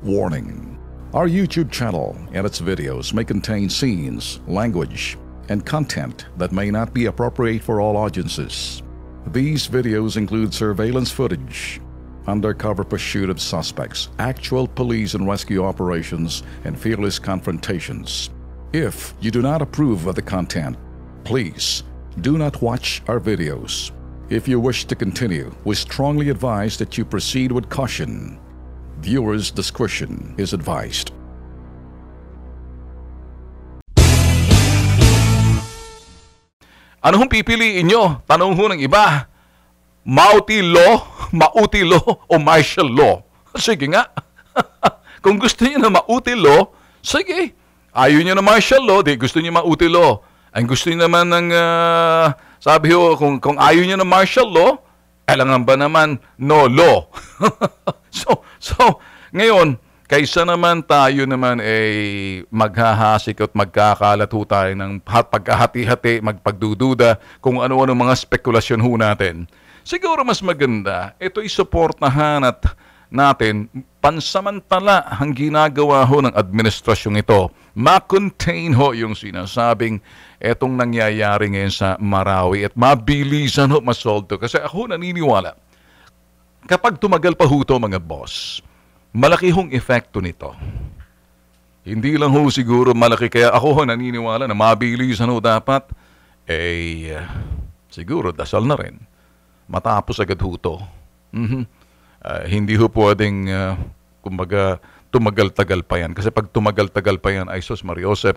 Warning. Our YouTube channel and its videos may contain scenes, language, and content that may not be appropriate for all audiences. These videos include surveillance footage, undercover pursuit of suspects, actual police and rescue operations, and fearless confrontations. If you do not approve of the content, please do not watch our videos. If you wish to continue, we strongly advise that you proceed with caution. Viewers' discretion is advised. Ano hong pipiliin nyo? Tanong ho ng iba. Mauti law o martial law? Sige nga. Kung gusto niyo na mauti law, sige. Ayaw niyo na martial law, di gusto niyo mauti law. Ang gusto niyo naman ng, sabi ho, kung ayaw niyo na martial law, kailangan ba naman no law? So, ngayon, kaysa naman tayo naman ay maghahasik at magkakalat ho tayo ng pagkahati-hati, magpagdududa kung ano-ano mga spekulasyon ho natin. Siguro mas maganda, ito isuportahan at natin pansamantala ang ginagawa ho ng administrasyong ito. Ma-contain ho yung sinasabing etong nangyayari ngayon sa Marawi at mabilisan ho masolve to. Kasi ako naniniwala, kapag tumagal pa ho to mga boss, malaki hong epekto nito. Hindi lang ho siguro malaki, kaya ako ho naniniwala na mabilisan ho dapat, siguro dasal na rin. Matapos agad ho to. Hindi ho pwedeng, kumbaga, tumagal-tagal pa yan. Kasi pag tumagal-tagal pa yan, ay sus Mariosep,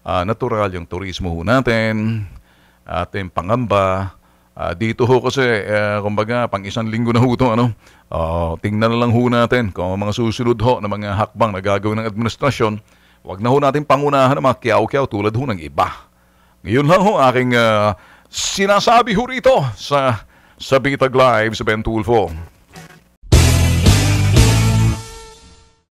natural yung turismo ho natin, ating pangamba. Dito ho kasi, kumbaga, pang isang linggo na ho ito, tingnan na lang ho natin kung mga susunod ho na mga hakbang na gagawin ng administrasyon, wag na ho natin pangunahan ng mga kiyaw-kiyaw tulad ho ng iba. Ngayon lang ho aking sinasabi ho rito sa Bitag Live sa Ben Tulfo.